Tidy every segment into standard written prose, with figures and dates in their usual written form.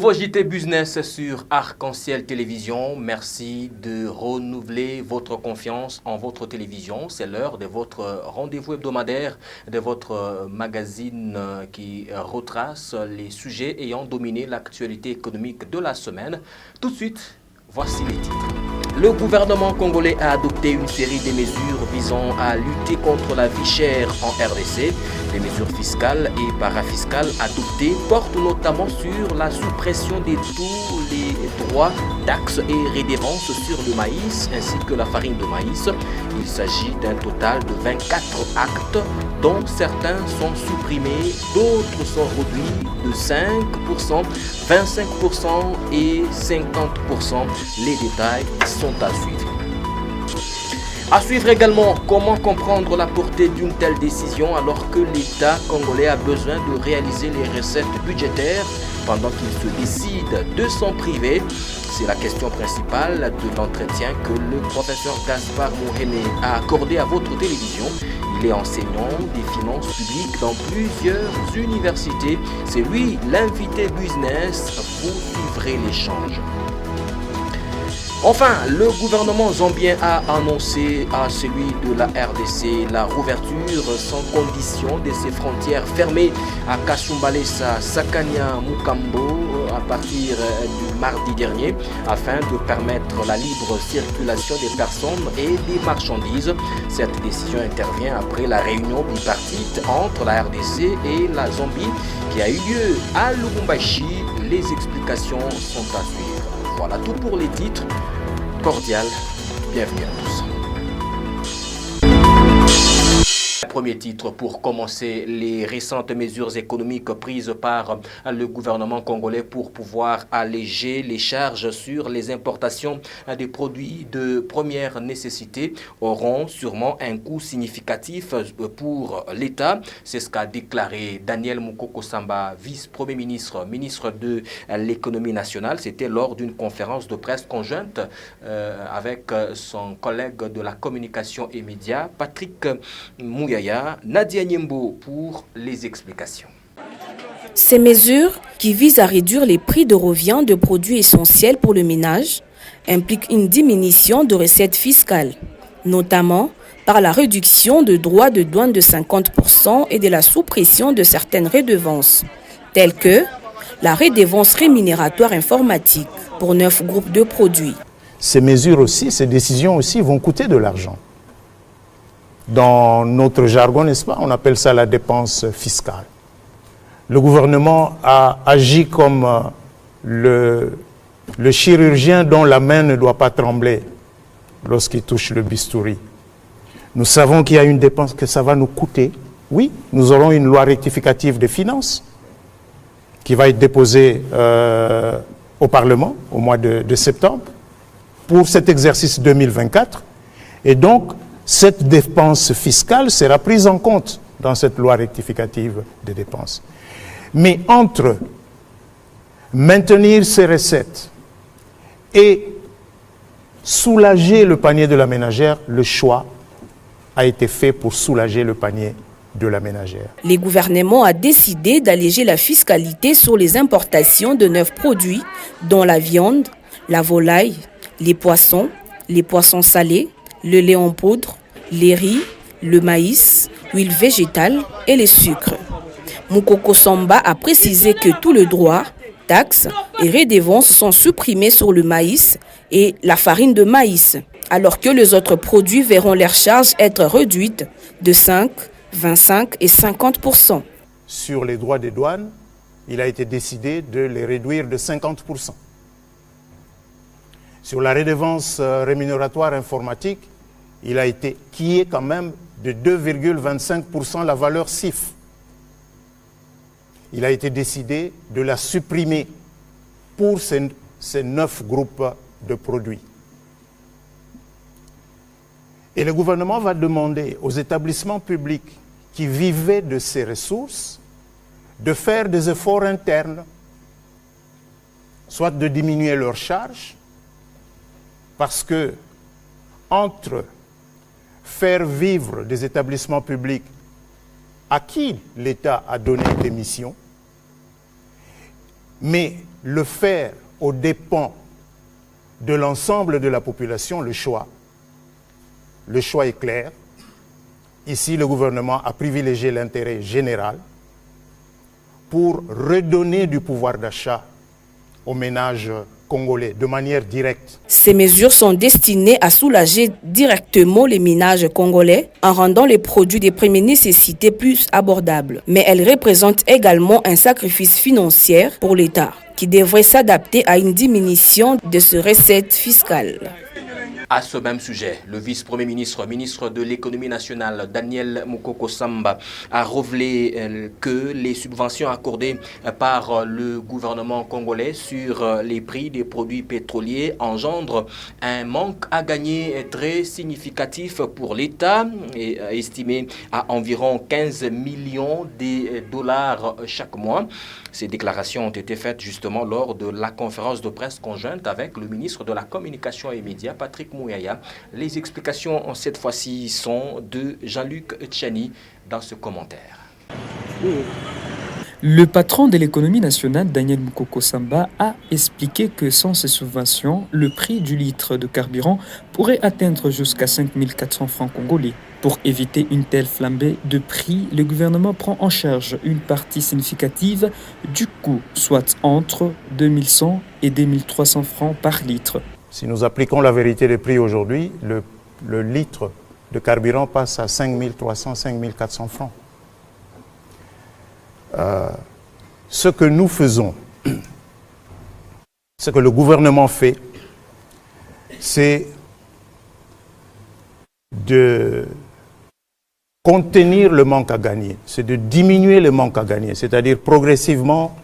Nouveau JT Business sur Arc-en-Ciel Télévision. Merci de renouveler votre confiance en votre télévision. C'est l'heure de votre rendez-vous hebdomadaire, de votre magazine qui retrace les sujets ayant dominé l'actualité économique de la semaine. Tout de suite, voici les titres. Le gouvernement congolais a adopté une série de mesures visant à lutter contre la vie chère en RDC. Les mesures fiscales et parafiscales adoptées portent notamment sur la suppression de tous les droits, taxes et redevances sur le maïs ainsi que la farine de maïs. Il s'agit d'un total de 24 actes dont certains sont supprimés, d'autres sont réduits de 5%, 25% et 50%. Les détails sont à suivre. À suivre également, comment comprendre la portée d'une telle décision alors que l'État congolais a besoin de réaliser les recettes budgétaires pendant qu'il se décide de s'en priver. C'est la question principale de l'entretien que le professeur Gaspard Mouhéné a accordé à votre télévision. Il est enseignant des finances publiques dans plusieurs universités. C'est lui l'invité business. Vous suivrez l'échange. Enfin, le gouvernement zambien a annoncé à celui de la RDC la rouverture sans condition de ses frontières fermées à Kasumbalesa, Sakania, Mukambo à partir du mardi dernier afin de permettre la libre circulation des personnes et des marchandises. Cette décision intervient après la réunion bipartite entre la RDC et la Zambie qui a eu lieu à Lubumbashi. Les explications sont à suivre. Voilà tout pour les titres. Cordial, bienvenue à tous. Premier titre pour commencer, les récentes mesures économiques prises par le gouvernement congolais pour pouvoir alléger les charges sur les importations des produits de première nécessité auront sûrement un coût significatif pour l'État. C'est ce qu'a déclaré Daniel Mukoko Samba, vice-premier ministre, ministre de l'économie nationale. C'était lors d'une conférence de presse conjointe avec son collègue de la communication et médias, Patrick Mouyaya. Nadia Nyembo pour les explications. Ces mesures, qui visent à réduire les prix de revient de produits essentiels pour le ménage, impliquent une diminution de recettes fiscales, notamment par la réduction de droits de douane de 50% et de la suppression de certaines redevances, telles que la redevance rémunératoire informatique pour 9 groupes de produits. Ces mesures aussi, ces décisions aussi vont coûter de l'argent. Dans notre jargon, n'est-ce pas, on appelle ça la dépense fiscale. Le gouvernement a agi comme le chirurgien dont la main ne doit pas trembler lorsqu'il touche le bistouri. Nous savons qu'il y a une dépense que ça va nous coûter. Oui, nous aurons une loi rectificative des finances qui va être déposée au Parlement au mois de septembre pour cet exercice 2024. Et donc, cette dépense fiscale sera prise en compte dans cette loi rectificative des dépenses. Mais entre maintenir ces recettes et soulager le panier de la ménagère, le choix a été fait pour soulager le panier de la ménagère. Le gouvernement a décidé d'alléger la fiscalité sur les importations de 9 produits, dont la viande, la volaille, les poissons salés, le lait en poudre, les riz, le maïs, l'huile végétale et les sucres. Mukoko Samba a précisé que tous les droits, taxes et redevances sont supprimés sur le maïs et la farine de maïs, alors que les autres produits verront leurs charges être réduites de 5, 25 et 50%. Sur les droits des douanes, il a été décidé de les réduire de 50%. Sur la redevance rémunératoire informatique, qui est quand même de 2,25% la valeur CIF. Il a été décidé de la supprimer pour ces 9 groupes de produits. Et le gouvernement va demander aux établissements publics qui vivaient de ces ressources de faire des efforts internes, soit de diminuer leurs charges, parce que entre faire vivre des établissements publics à qui l'État a donné des missions mais le faire aux dépens de l'ensemble de la population, le choix est clair. Ici, le gouvernement a privilégié l'intérêt général pour redonner du pouvoir d'achat aux ménages congolais de manière directe. Ces mesures sont destinées à soulager directement les ménages congolais en rendant les produits de première nécessité plus abordables. Mais elles représentent également un sacrifice financier pour l'État qui devrait s'adapter à une diminution de ses recettes fiscales. À ce même sujet, le vice-premier ministre, ministre de l'économie nationale, Daniel Mukoko Samba, a révélé que les subventions accordées par le gouvernement congolais sur les prix des produits pétroliers engendrent un manque à gagner très significatif pour l'État, estimé à environ 15 millions de dollars chaque mois. Ces déclarations ont été faites justement lors de la conférence de presse conjointe avec le ministre de la Communication et Médias, Patrick Mouyaya. Les explications cette fois-ci sont de Jean-Luc Tchani dans ce commentaire. Le patron de l'économie nationale, Daniel Mukoko Samba, a expliqué que sans ces subventions, le prix du litre de carburant pourrait atteindre jusqu'à 5 400 francs congolais. Pour éviter une telle flambée de prix, le gouvernement prend en charge une partie significative du coût, soit entre 2100 et 2300 francs par litre. Si nous appliquons la vérité des prix aujourd'hui, le litre de carburant passe à 5 300, 5 400 francs. Ce que nous faisons, ce que le gouvernement fait, c'est de contenir le manque à gagner, c'est de diminuer le manque à gagner, c'est-à-dire progressivement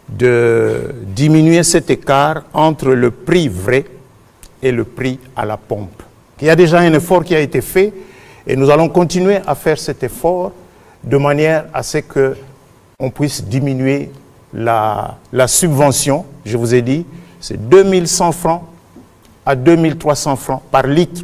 de diminuer cet écart entre le prix vrai et le prix à la pompe. Il y a déjà un effort qui a été fait et nous allons continuer à faire cet effort de manière à ce qu'on puisse diminuer la subvention. Je vous ai dit, c'est 2100 francs à 2300 francs par litre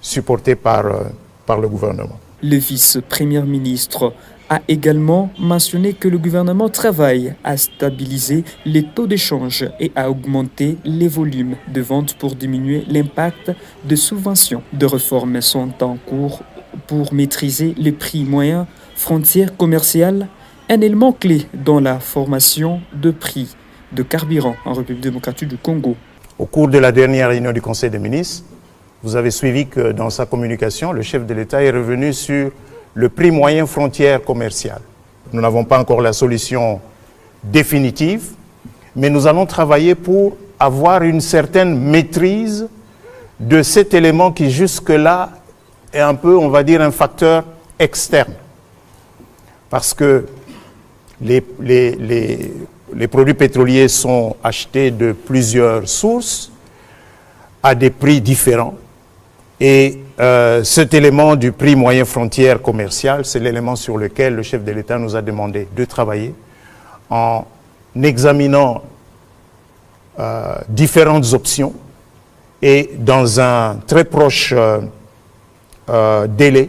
supporté par le gouvernement. Le vice-premier ministre a également mentionné que le gouvernement travaille à stabiliser les taux d'échange et à augmenter les volumes de vente pour diminuer l'impact des subventions. Des réformes sont en cours pour maîtriser les prix moyens, frontières commerciales, un élément clé dans la formation de prix de carburant en République démocratique du Congo. Au cours de la dernière réunion du Conseil des ministres, vous avez suivi que dans sa communication, le chef de l'État est revenu sur le prix moyen frontière commerciale. Nous n'avons pas encore la solution définitive, mais nous allons travailler pour avoir une certaine maîtrise de cet élément qui jusque-là est un peu, on va dire, un facteur externe. Parce que les produits pétroliers sont achetés de plusieurs sources à des prix différents. Et cet élément du prix moyen frontière commercial, c'est l'élément sur lequel le chef de l'État nous a demandé de travailler en examinant différentes options et dans un très proche délai.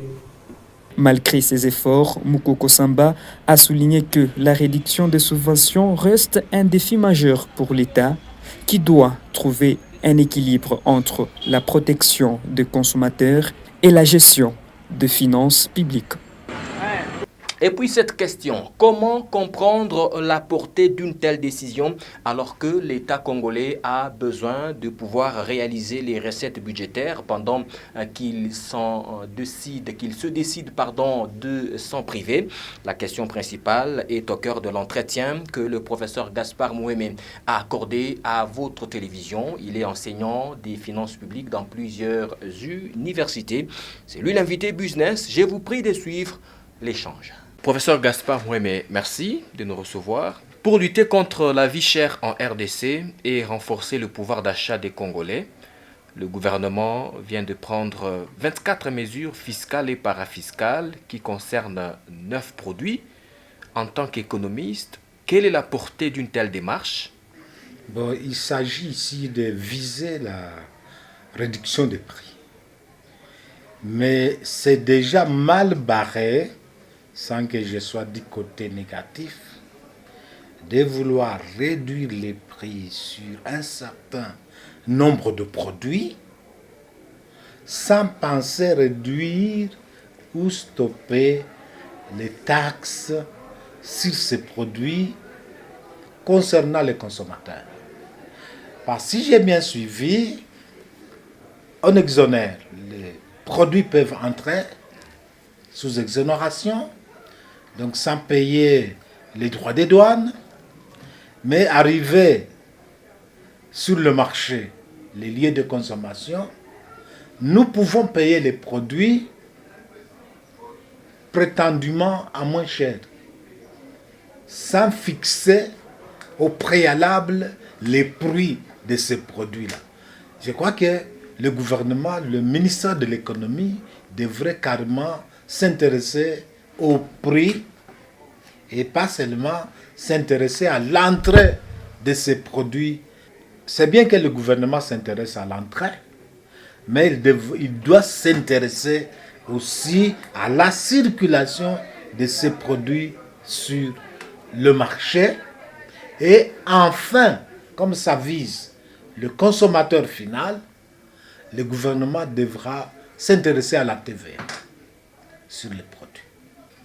Malgré ces efforts, Mukoko Samba a souligné que la réduction des subventions reste un défi majeur pour l'État qui doit trouver un équilibre entre la protection des consommateurs et la gestion des finances publiques. Et puis cette question, comment comprendre la portée d'une telle décision alors que l'État congolais a besoin de pouvoir réaliser les recettes budgétaires pendant qu'il se décide de s'en priver? La question principale est au cœur de l'entretien que le professeur Gaspard Mouémé a accordé à votre télévision. Il est enseignant des finances publiques dans plusieurs universités. C'est lui l'invité business. Je vous prie de suivre l'échange. Professeur Gaspard Mouémé, merci de nous recevoir. Pour lutter contre la vie chère en RDC et renforcer le pouvoir d'achat des Congolais, le gouvernement vient de prendre 24 mesures fiscales et parafiscales qui concernent 9 produits. En tant qu'économiste, quelle est la portée d'une telle démarche? Il s'agit ici de viser la réduction des prix. Mais c'est déjà mal barré, sans que je sois du côté négatif, de vouloir réduire les prix sur un certain nombre de produits sans penser réduire ou stopper les taxes sur ces produits concernant les consommateurs. Parce que si j'ai bien suivi, on exonère. Les produits peuvent entrer sous exonération, donc sans payer les droits des douanes, mais arriver sur le marché, les lieux de consommation, nous pouvons payer les produits prétendument à moins cher, sans fixer au préalable les prix de ces produits-là. Je crois que le gouvernement, le ministère de l'économie devrait carrément s'intéresser au prix et pas seulement s'intéresser à l'entrée de ces produits. C'est bien que le gouvernement s'intéresse à l'entrée, mais il doit s'intéresser aussi à la circulation de ces produits sur le marché. Et enfin, comme ça vise le consommateur final, le gouvernement devra s'intéresser à la TVA sur les produits.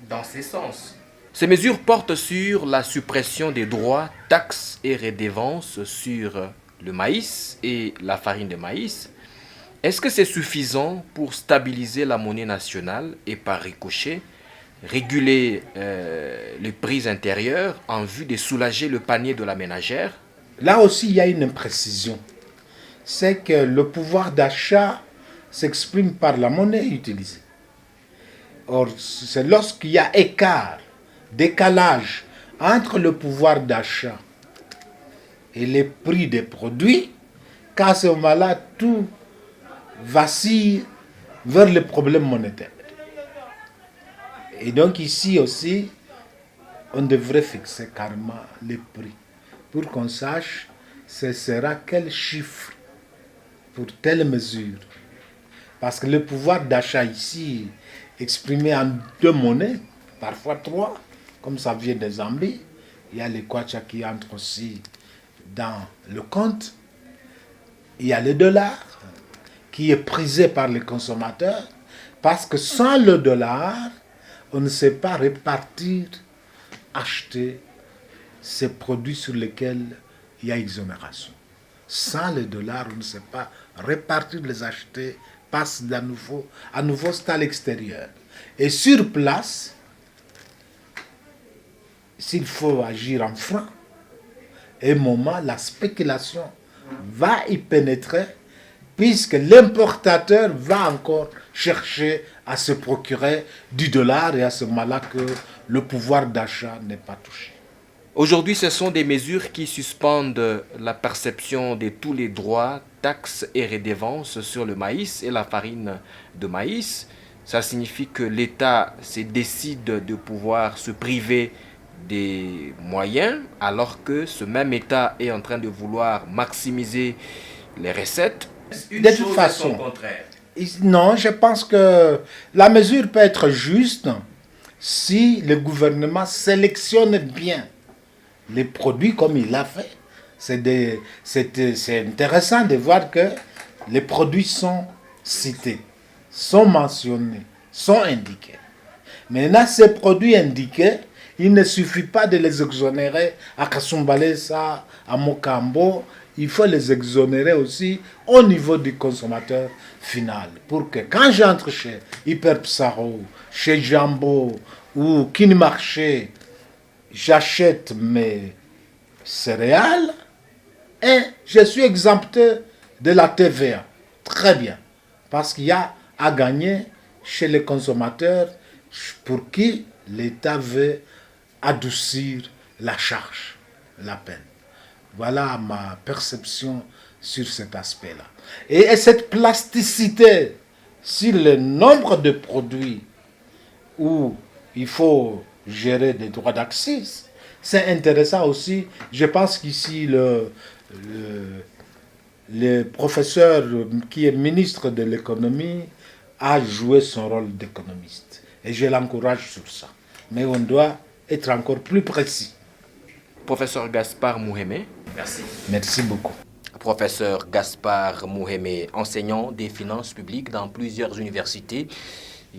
Dans ces sens. Ces mesures portent sur la suppression des droits, taxes et redevances sur le maïs et la farine de maïs. Est-ce que c'est suffisant pour stabiliser la monnaie nationale et par ricochet réguler les prix intérieurs en vue de soulager le panier de la ménagère? Là aussi, il y a une imprécision. C'est que le pouvoir d'achat s'exprime par la monnaie utilisée. Or, c'est lorsqu'il y a écart, décalage entre le pouvoir d'achat et les prix des produits, qu'à ce moment-là, tout vacille vers les problèmes monétaires. Et donc ici aussi, on devrait fixer carrément les prix pour qu'on sache ce sera quel chiffre pour telle mesure. Parce que le pouvoir d'achat ici, exprimé en 2 monnaies, parfois 3, comme ça vient de Zambie, il y a les kwacha qui entrent aussi dans le compte, il y a le dollar qui est prisé par les consommateurs, parce que sans le dollar, on ne sait pas répartir, acheter ces produits sur lesquels il y a exonération. Sans le dollar, on ne sait pas répartir, les acheter, passe à nouveau c'est à l'extérieur. Et sur place, s'il faut agir en francs, à un moment, la spéculation va y pénétrer, puisque l'importateur va encore chercher à se procurer du dollar, et à ce moment-là que le pouvoir d'achat n'est pas touché. Aujourd'hui, ce sont des mesures qui suspendent la perception de tous les droits, taxes et redevances sur le maïs et la farine de maïs. Ça signifie que l'État se décide de pouvoir se priver des moyens, alors que ce même État est en train de vouloir maximiser les recettes. De toute façon, non, je pense que la mesure peut être juste si le gouvernement sélectionne bien les produits comme il l'a fait. C'est intéressant de voir que les produits sont cités, sont mentionnés, sont indiqués. Maintenant, ces produits indiqués, il ne suffit pas de les exonérer à Kasumbalesa, à Mokambo. Il faut les exonérer aussi au niveau du consommateur final. Pour que quand j'entre chez Hyper Psaro, chez Jambo ou Kinimarché, j'achète mes céréales et je suis exempté de la TVA. Très bien. Parce qu'il y a à gagner chez les consommateurs pour qui l'État veut adoucir la charge, la peine. Voilà ma perception sur cet aspect-là. Et cette plasticité sur le nombre de produits où il faut gérer des droits d'accès, c'est intéressant aussi. Je pense qu'ici, le professeur qui est ministre de l'économie a joué son rôle d'économiste. Et je l'encourage sur ça. Mais on doit être encore plus précis. Professeur Gaspard Mouhémé, merci. Merci beaucoup. Professeur Gaspard Mouhémé, enseignant des finances publiques dans plusieurs universités.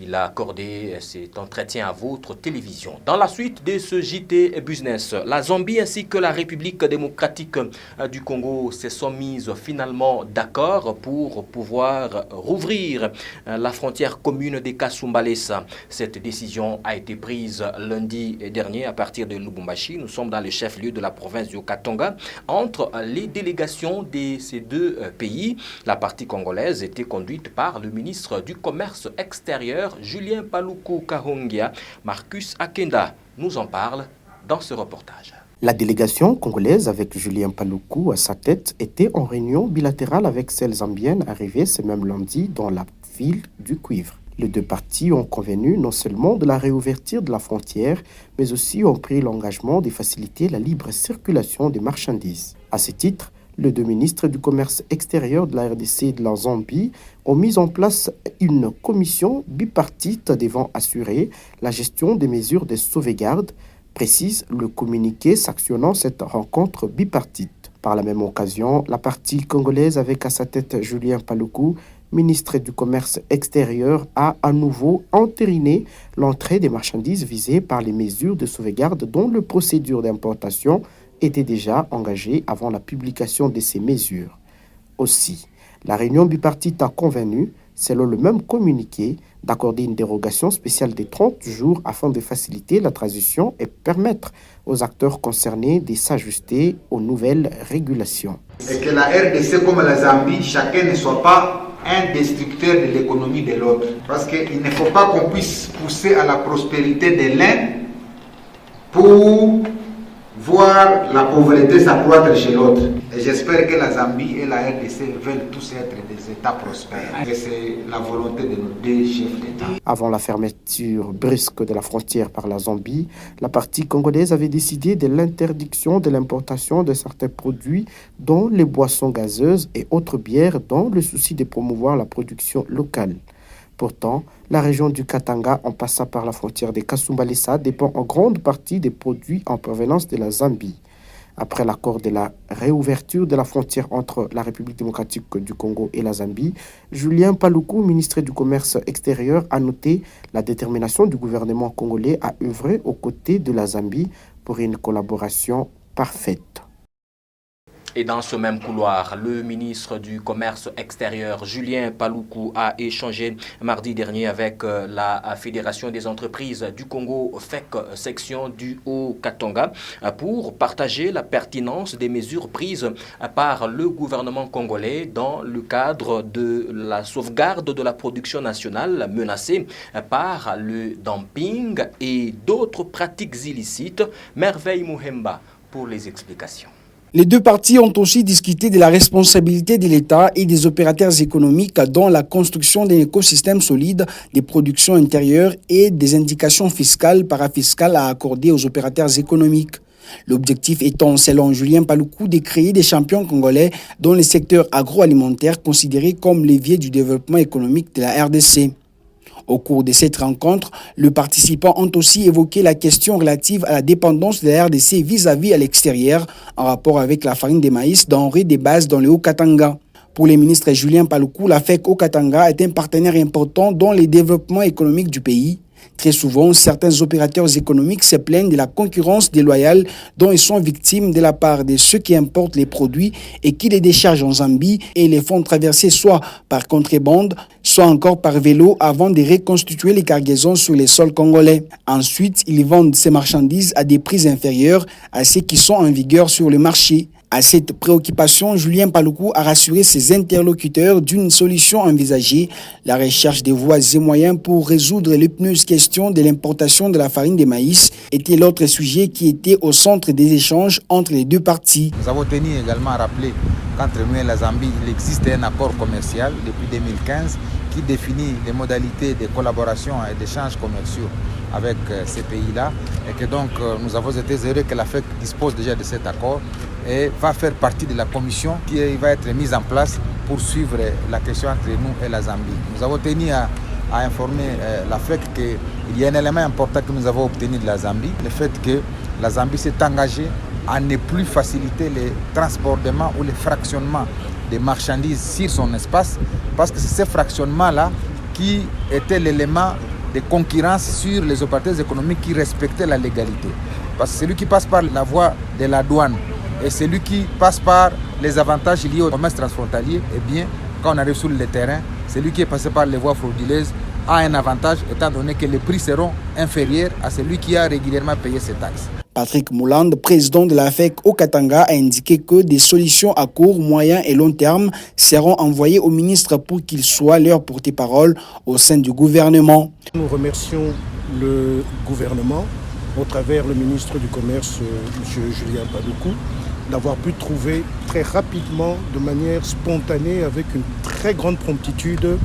Il a accordé cet entretien à votre télévision. Dans la suite de ce JT Business, la Zambie ainsi que la République démocratique du Congo se sont mises finalement d'accord pour pouvoir rouvrir la frontière commune des Kasumbalesa. Cette décision a été prise lundi dernier à partir de Lubumbashi. Nous sommes dans le chef-lieu de la province du Katanga. Entre les délégations de ces deux pays, la partie congolaise était conduite par le ministre du Commerce extérieur, Julien Paluku Kahongia. Marcus Akenda nous en parle dans ce reportage. La délégation congolaise avec Julien Paluku à sa tête était en réunion bilatérale avec celle zambienne arrivée ce même lundi dans la ville du Cuivre. Les deux parties ont convenu non seulement de la réouverture de la frontière, mais aussi ont pris l'engagement de faciliter la libre circulation des marchandises. À ce titre, les deux ministres du Commerce extérieur de la RDC et de la Zambie ont mis en place une commission bipartite devant assurer la gestion des mesures de sauvegarde, précise le communiqué sanctionnant cette rencontre bipartite. Par la même occasion, la partie congolaise avec à sa tête Julien Paluku, ministre du Commerce extérieur, a à nouveau entériné l'entrée des marchandises visées par les mesures de sauvegarde dont la procédure d'importation était déjà engagée avant la publication de ces mesures. Aussi, la réunion bipartite a convenu, selon le même communiqué, d'accorder une dérogation spéciale de 30 jours afin de faciliter la transition et permettre aux acteurs concernés de s'ajuster aux nouvelles régulations. Et que la RDC comme la Zambie, chacun ne soit pas un destructeur de l'économie de l'autre. Parce qu'il ne faut pas qu'on puisse pousser à la prospérité de l'un pour voir la pauvreté s'accroître chez l'autre. Et j'espère que la Zambie et la RDC veulent tous être des États prospères. Et c'est la volonté de nos deux chefs d'État. Avant la fermeture brusque de la frontière par la Zambie, la partie congolaise avait décidé de l'interdiction de l'importation de certains produits, dont les boissons gazeuses et autres bières, dans le souci de promouvoir la production locale. Pourtant, la région du Katanga, en passant par la frontière de Kasumbalesa, dépend en grande partie des produits en provenance de la Zambie. Après l'accord de la réouverture de la frontière entre la République démocratique du Congo et la Zambie, Julien Paluku, ministre du Commerce extérieur, a noté la détermination du gouvernement congolais à œuvrer aux côtés de la Zambie pour une collaboration parfaite. Et dans ce même couloir, le ministre du Commerce extérieur, Julien Paluku, a échangé mardi dernier avec la Fédération des entreprises du Congo, FEC, section du Haut-Katanga, pour partager la pertinence des mesures prises par le gouvernement congolais dans le cadre de la sauvegarde de la production nationale menacée par le dumping et d'autres pratiques illicites. Merveille Mouhemba pour les explications. Les deux parties ont aussi discuté de la responsabilité de l'État et des opérateurs économiques dans la construction d'un écosystème solide des productions intérieures et des indications fiscales, parafiscales à accorder aux opérateurs économiques. L'objectif étant, selon Julien Paluku, de créer des champions congolais dans le secteur agroalimentaire considéré comme levier du développement économique de la RDC. Au cours de cette rencontre, les participants ont aussi évoqué la question relative à la dépendance de la RDC vis-à-vis à l'extérieur en rapport avec la farine de maïs denrée de base dans le Haut-Katanga. Pour le ministre Julien Paluku, la FEC Haut-Katanga est un partenaire important dans le développement économique du pays. Très souvent, certains opérateurs économiques se plaignent de la concurrence déloyale dont ils sont victimes de la part de ceux qui importent les produits et qui les déchargent en Zambie et les font traverser soit par contrebande, soit encore par vélo avant de reconstituer les cargaisons sur les sols congolais. Ensuite, ils vendent ces marchandises à des prix inférieurs à ceux qui sont en vigueur sur le marché. À cette préoccupation, Julien Paluku a rassuré ses interlocuteurs d'une solution envisagée, la recherche des voies et moyens pour résoudre l'épineuse question de l'importation de la farine de maïs était l'autre sujet qui était au centre des échanges entre les deux parties. Nous avons tenu également à rappeler qu'entre nous et la Zambie, il existe un accord commercial depuis 2015 qui définit les modalités de collaboration et d'échanges commerciaux avec ces pays-là et que donc nous avons été heureux que la FEC dispose déjà de cet accord et va faire partie de la commission qui va être mise en place pour suivre la question entre nous et la Zambie. Nous avons tenu à informer la FEC qu'il y a un élément important que nous avons obtenu de la Zambie, le fait que la Zambie s'est engagée à ne plus faciliter les transportements ou les fractionnements des marchandises sur son espace, parce que c'est ce fractionnement-là qui était l'élément de concurrence sur les opérateurs économiques qui respectaient la légalité. Parce que celui qui passe par la voie de la douane et celui qui passe par les avantages liés au commerce transfrontalier, eh bien, quand on arrive sur le terrain, celui qui est passé par les voies frauduleuses a un avantage étant donné que les prix seront inférieurs à celui qui a régulièrement payé ses taxes. Patrick Mouland, président de la FEC au Katanga, a indiqué que des solutions à court, moyen et long terme seront envoyées au ministre pour qu'il soit leur porte-parole au sein du gouvernement. Nous remercions le gouvernement, au travers le ministre du Commerce, M. Julien Paluku, d'avoir pu trouver très rapidement, de manière spontanée, avec une très grande promptitude,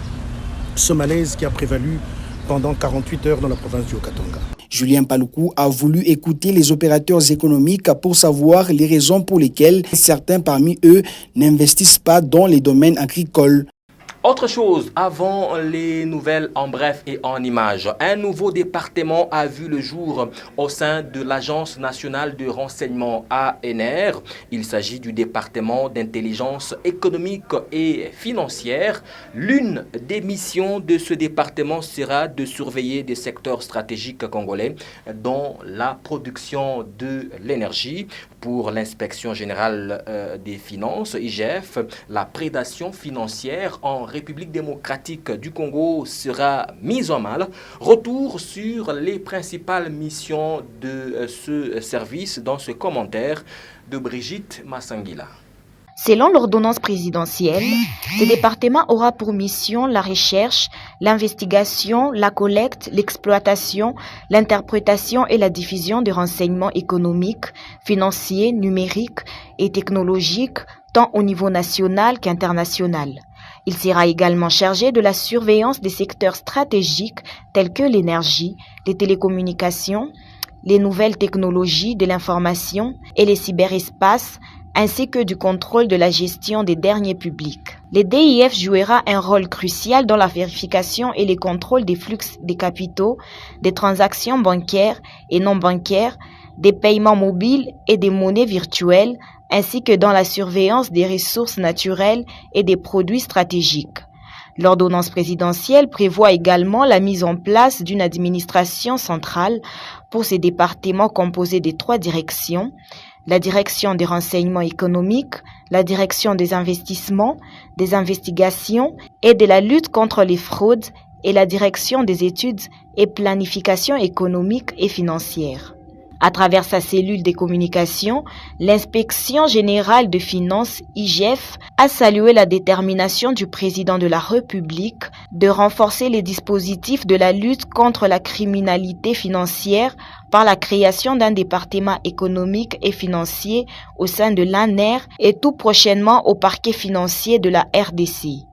ce malaise qui a prévalu pendant 48 heures dans la province du Haut-Katanga. Julien Paluku a voulu écouter les opérateurs économiques pour savoir les raisons pour lesquelles certains parmi eux n'investissent pas dans les domaines agricoles. Autre chose, avant les nouvelles en bref et en images, un nouveau département a vu le jour au sein de l'Agence nationale de renseignement ANR. Il s'agit du département d'intelligence économique et financière. L'une des missions de ce département sera de surveiller des secteurs stratégiques congolais, dont la production de l'énergie. Pour l'inspection générale des finances, IGF, la prédation financière en République démocratique du Congo sera mise en mal. Retour sur les principales missions de ce service dans ce commentaire de Brigitte Massangila. Selon l'ordonnance présidentielle, ce département aura pour mission la recherche, l'investigation, la collecte, l'exploitation, l'interprétation et la diffusion de renseignements économiques, financiers, numériques et technologiques, tant au niveau national qu'international. Il sera également chargé de la surveillance des secteurs stratégiques tels que l'énergie, les télécommunications, les nouvelles technologies de l'information et les cyberespaces, ainsi que du contrôle de la gestion des derniers publics. Le DIF jouera un rôle crucial dans la vérification et le contrôle des flux des capitaux, des transactions bancaires et non bancaires, des paiements mobiles et des monnaies virtuelles, ainsi que dans la surveillance des ressources naturelles et des produits stratégiques. L'ordonnance présidentielle prévoit également la mise en place d'une administration centrale pour ces départements composés de 3 directions: la direction des renseignements économiques, la direction des investissements, des investigations et de la lutte contre les fraudes et la direction des études et planification économique et financière. À travers sa cellule des communications, l'inspection générale de finances, IGF, a salué la détermination du président de la République de renforcer les dispositifs de la lutte contre la criminalité financière par la création d'un département économique et financier au sein de l'ANR et tout prochainement au parquet financier de la RDC.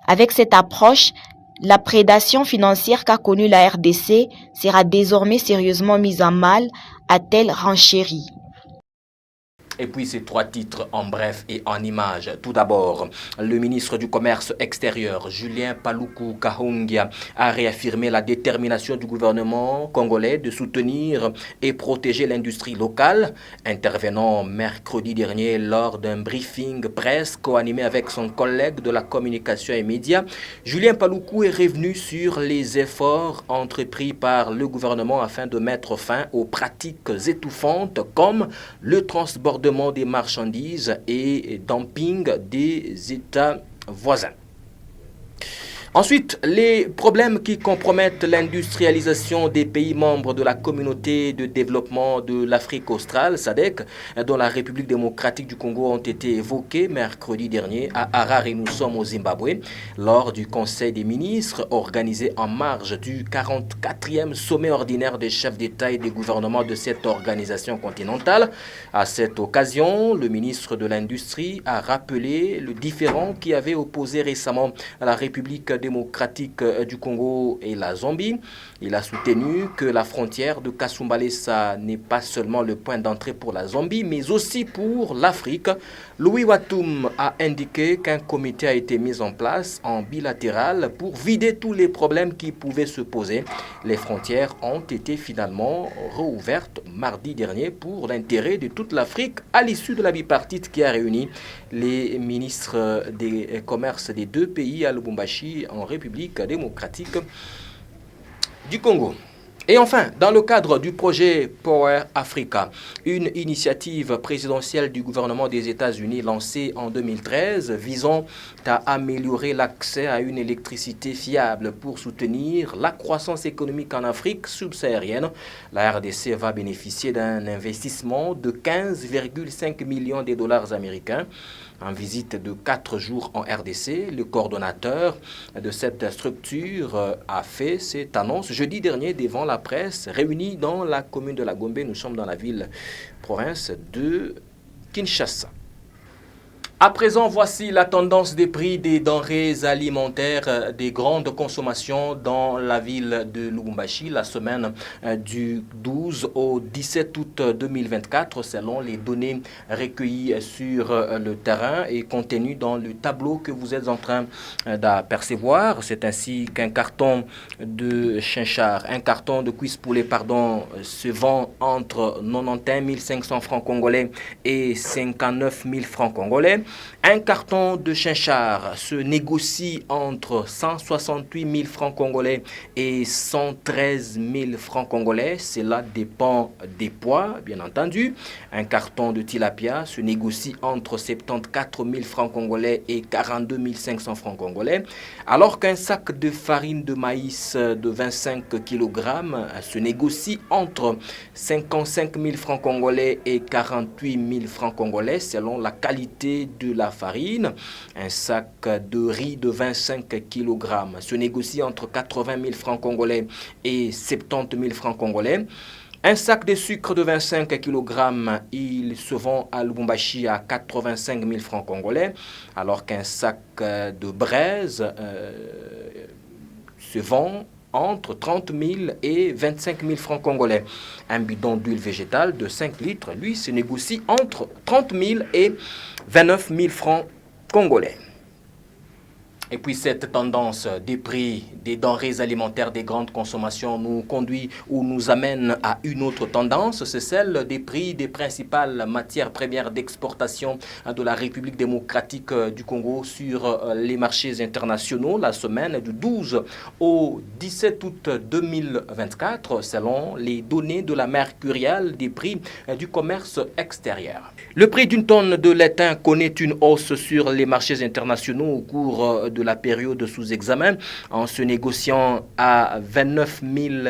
Avec cette approche, la prédation financière qu'a connue la RDC sera désormais sérieusement mise à mal, a-t-elle renchéri. Et puis ces 3 titres en bref et en images. Tout d'abord, le ministre du Commerce extérieur, Julien Paluku Kahungia, a réaffirmé la détermination du gouvernement congolais de soutenir et protéger l'industrie locale. Intervenant mercredi dernier lors d'un briefing presse co-animé avec son collègue de la communication et médias, Julien Paluku est revenu sur les efforts entrepris par le gouvernement afin de mettre fin aux pratiques étouffantes comme le transbordement des marchandises et dumping des États voisins. Ensuite, les problèmes qui compromettent l'industrialisation des pays membres de la communauté de développement de l'Afrique australe, SADC, dans la République démocratique du Congo ont été évoqués mercredi dernier à Harare, nous sommes au Zimbabwe, lors du Conseil des ministres organisé en marge du 44e sommet ordinaire des chefs d'État et des gouvernements de cette organisation continentale. À cette occasion, le ministre de l'Industrie a rappelé le différend qui avait opposé récemment à la République démocratique du Congo et la Zambie. Il a soutenu que la frontière de Kasumbalesa n'est pas seulement le point d'entrée pour la Zambie, mais aussi pour l'Afrique. Louis Watoum a indiqué qu'un comité a été mis en place en bilatéral pour vider tous les problèmes qui pouvaient se poser. Les frontières ont été finalement réouvertes mardi dernier pour l'intérêt de toute l'Afrique à l'issue de la bipartite qui a réuni les ministres des commerces des deux pays à Lubumbashi en République démocratique du Congo. Et enfin, dans le cadre du projet Power Africa, une initiative présidentielle du gouvernement des États-Unis lancée en 2013 visant à améliorer l'accès à une électricité fiable pour soutenir la croissance économique en Afrique subsaharienne. La RDC va bénéficier d'un investissement de 15,5 millions de dollars américains. En visite de 4 jours en RDC, le coordonnateur de cette structure a fait cette annonce jeudi dernier devant la presse réunie dans la commune de la Gombe. Nous sommes dans la ville-province de Kinshasa. À présent, voici la tendance des prix des denrées alimentaires des grandes consommations dans la ville de Lubumbashi la semaine du 12 au 17 août 2024 selon les données recueillies sur le terrain et contenues dans le tableau que vous êtes en train d'apercevoir. C'est ainsi qu'un carton de chinchard, un carton de cuisse poulet, se vend entre 91 500 francs congolais et 59 000 francs congolais. Un carton de chinchard se négocie entre 168 000 francs congolais et 113 000 francs congolais. Cela dépend des poids, bien entendu. Un carton de tilapia se négocie entre 74 000 francs congolais et 42 500 francs congolais. Alors qu'un sac de farine de maïs de 25 kg se négocie entre 55 000 francs congolais et 48 000 francs congolais selon la qualité de la farine. Un sac de riz de 25 kg se négocie entre 80 000 francs congolais et 70 000 francs congolais. Un sac de sucre de 25 kg, il se vend à Lubumbashi à 85 000 francs congolais, alors qu'un sac de braise se vend entre 30 000 et 25 000 francs congolais. Un bidon d'huile végétale de 5 litres, lui, se négocie entre 30 000 et 29 000 francs congolais. Et puis cette tendance des prix des denrées alimentaires des grandes consommations nous conduit ou nous amène à une autre tendance, c'est celle des prix des principales matières premières d'exportation de la République démocratique du Congo sur les marchés internationaux la semaine du 12 au 17 août 2024 selon les données de la mercuriale des prix du commerce extérieur. Le prix d'une tonne de laitin connaît une hausse sur les marchés internationaux au cours de la période sous examen en se négociant à 29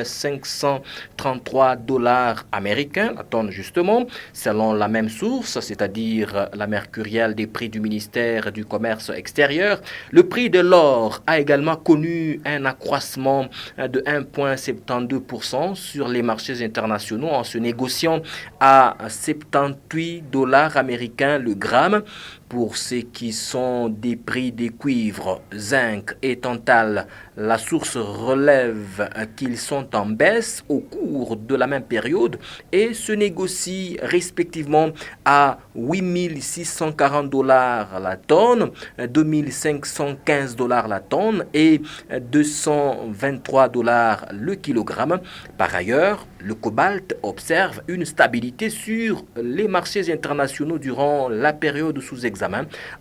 533 dollars américains, la tonne justement, selon la même source, c'est-à-dire la mercuriale des prix du ministère du Commerce extérieur. Le prix de l'or a également connu un accroissement de 1,72% sur les marchés internationaux en se négociant à 78 dollars américains le gramme. Pour ce qui sont des prix des cuivres, zinc et tantal, la source relève qu'ils sont en baisse au cours de la même période et se négocient respectivement à 8 640 dollars la tonne, 2 515 dollars la tonne et 223 dollars le kilogramme. Par ailleurs, le cobalt observe une stabilité sur les marchés internationaux durant la période sous examen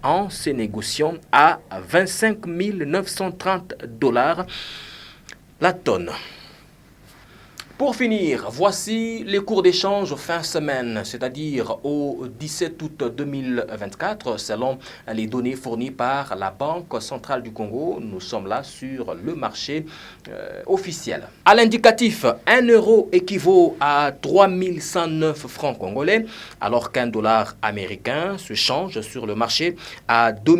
en se négociant à 25 930 dollars la tonne. Pour finir, voici les cours d'échange fin semaine, c'est-à-dire au 17 août 2024, selon les données fournies par la Banque centrale du Congo. Nous sommes là sur le marché officiel. À l'indicatif, 1 euro équivaut à 3 109 francs congolais, alors qu'un dollar américain se change sur le marché à 2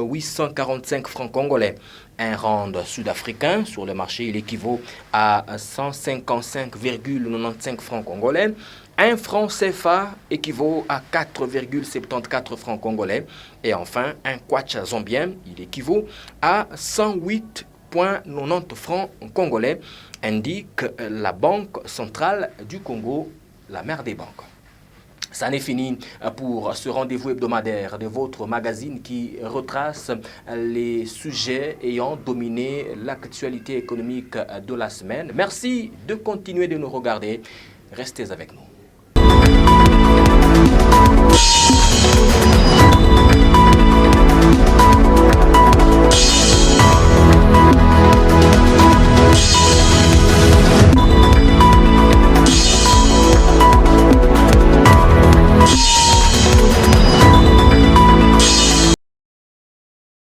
845 francs congolais. Un rand sud-africain sur le marché, il équivaut à 155,95 francs congolais. 1 franc CFA équivaut à 4,74 francs congolais. Et enfin, un kwacha zambien, il équivaut à 108,90 francs congolais, indique la Banque centrale du Congo, la mère des banques. Ça n'est fini pour ce rendez-vous hebdomadaire de votre magazine qui retrace les sujets ayant dominé l'actualité économique de la semaine. Merci de continuer de nous regarder. Restez avec nous.